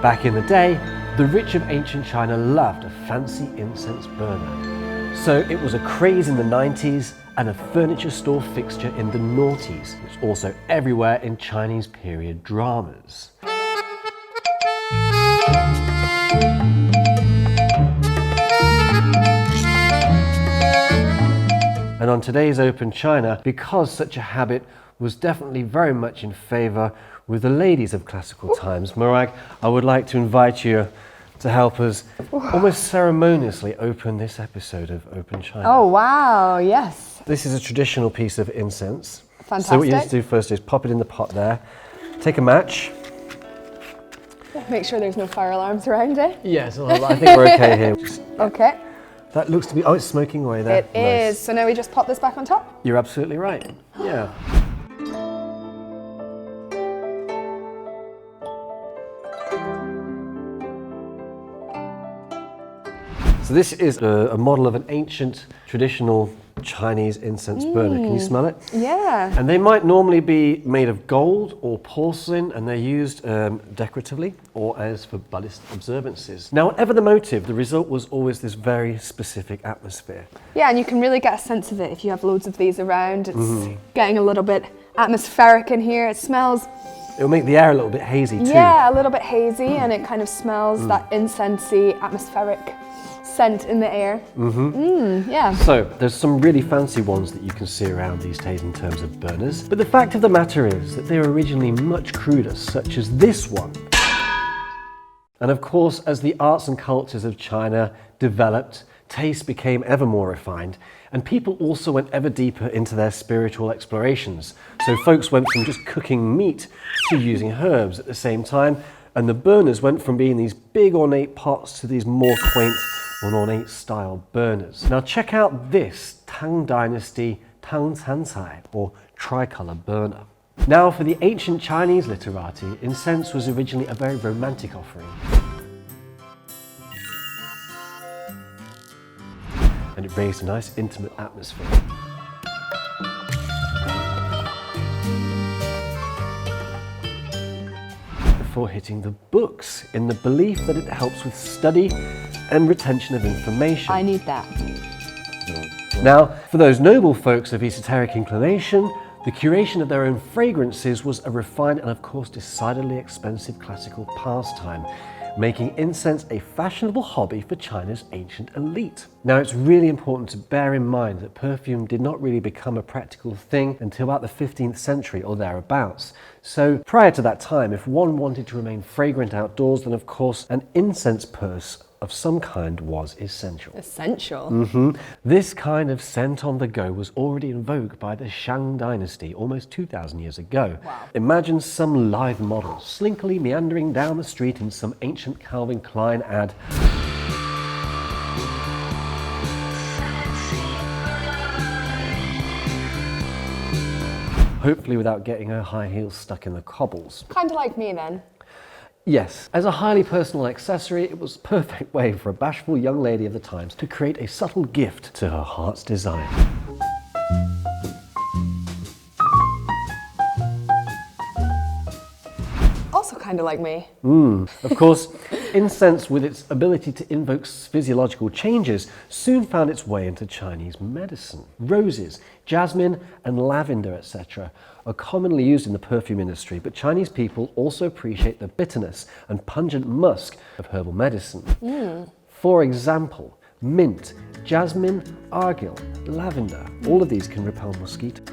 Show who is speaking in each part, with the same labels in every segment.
Speaker 1: Back in the day, the rich of ancient China loved a fancy incense burner. So it was a craze in the 90s and a furniture store fixture in the noughties. It's also everywhere in Chinese period dramas. And on today's Open China, because such a habit was definitely very much in favour with the ladies of classical times, Morag, I would like to invite you to help us almost ceremoniously open this episode of Open China.
Speaker 2: Oh wow, yes.
Speaker 1: This is a traditional piece of incense.
Speaker 2: Fantastic.
Speaker 1: So what you need to do first is pop it in the pot there, take a match.
Speaker 2: Make sure there's no fire alarms around it.
Speaker 1: Yes, I think we're okay here.
Speaker 2: Okay.
Speaker 1: That looks to be, oh, it's smoking away there.
Speaker 2: It is. So now we just pop this back on top?
Speaker 1: You're absolutely right, yeah. So this is a model of an ancient traditional Chinese incense burner. Can you smell it?
Speaker 2: Yeah.
Speaker 1: And they might normally be made of gold or porcelain, and they're used decoratively or as for Buddhist observances. Now, whatever the motive, the result was always this very specific atmosphere.
Speaker 2: Yeah, and you can really get a sense of it if you have loads of these around. It's getting a little bit atmospheric in here. It smells...
Speaker 1: It'll make the air a little bit hazy too.
Speaker 2: Yeah, a little bit hazy, and it kind of smells that incensey, atmospheric scent in the air. Yeah.
Speaker 1: So there's some really fancy ones that you can see around these days in terms of burners. But the fact of the matter is that they were originally much cruder, such as this one. And of course, as the arts and cultures of China developed, taste became ever more refined, and people also went ever deeper into their spiritual explorations. So folks went from just cooking meat to using herbs at the same time, and the burners went from being these big ornate pots to these more quaint and ornate style burners. Now check out this Tang Dynasty Tang Cancai, or tricolour burner. Now for the ancient Chinese literati, incense was originally a very romantic offering. And it raised a nice intimate atmosphere. Before hitting the books, in the belief that it helps with study and retention of information.
Speaker 2: I need that.
Speaker 1: Now, for those noble folks of esoteric inclination, the curation of their own fragrances was a refined and of course decidedly expensive classical pastime, making incense a fashionable hobby for China's ancient elite. Now, it's really important to bear in mind that perfume did not really become a practical thing until about the 15th century or thereabouts. So prior to that time, if one wanted to remain fragrant outdoors, then of course an incense purse of some kind was essential.
Speaker 2: Essential?
Speaker 1: This kind of scent on the go was already in vogue by the Shang Dynasty almost 2,000 years ago.
Speaker 2: Wow.
Speaker 1: Imagine some lithe model slinkily meandering down the street in some ancient Calvin Klein ad. Hopefully without getting her high heels stuck in the cobbles.
Speaker 2: Kind of like me then.
Speaker 1: Yes, as a highly personal accessory, it was a perfect way for a bashful young lady of the times to create a subtle gift to her heart's desire.
Speaker 2: Also kind of like me.
Speaker 1: Of course, incense, with its ability to invoke physiological changes, soon found its way into Chinese medicine. Roses, jasmine, and lavender, etc., are commonly used in the perfume industry, but Chinese people also appreciate the bitterness and pungent musk of herbal medicine. For example, mint, jasmine, argil, lavender, all of these can repel mosquitoes.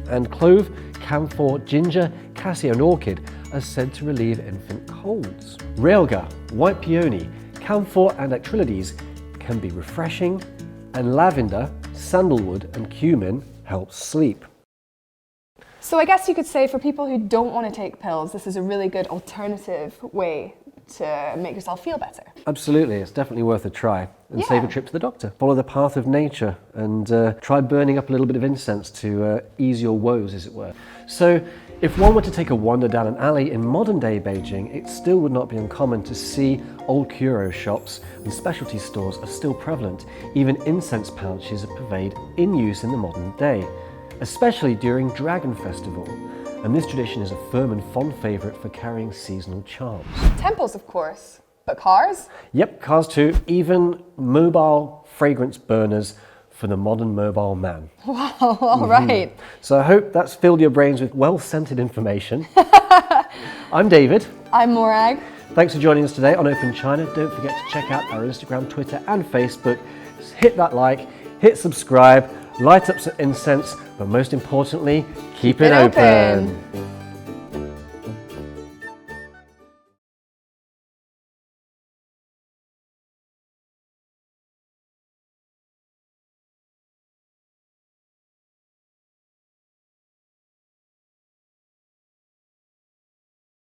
Speaker 1: And clove, camphor, ginger, cassia, and orchid are said to relieve infant colds. Realgar, white peony, camphor, and acrylides can be refreshing, and lavender, sandalwood, and cumin help sleep.
Speaker 2: So I guess you could say for people who don't want to take pills, this is a really good alternative way to make yourself feel better.
Speaker 1: Absolutely, it's definitely worth a try. And
Speaker 2: Yeah.
Speaker 1: save a trip to the doctor. Follow the path of nature and try burning up a little bit of incense to ease your woes, as it were. So if one were to take a wander down an alley in modern day Beijing, it still would not be uncommon to see old curio shops and specialty stores are still prevalent. Even incense pouches are pervade in use in the modern day, especially during Dragon Festival. and this tradition is a firm and fond favourite for carrying seasonal charms.
Speaker 2: Temples, of course, but cars?
Speaker 1: Yep, cars too, even mobile fragrance burners for the modern mobile man.
Speaker 2: Wow, all right.
Speaker 1: So I hope that's filled your brains with well-scented information. I'm David.
Speaker 2: I'm Morag.
Speaker 1: Thanks for joining us today on Open China. Don't forget to check out our Instagram, Twitter and Facebook. Hit that like, hit subscribe, light up some incense, but most importantly, keep it open.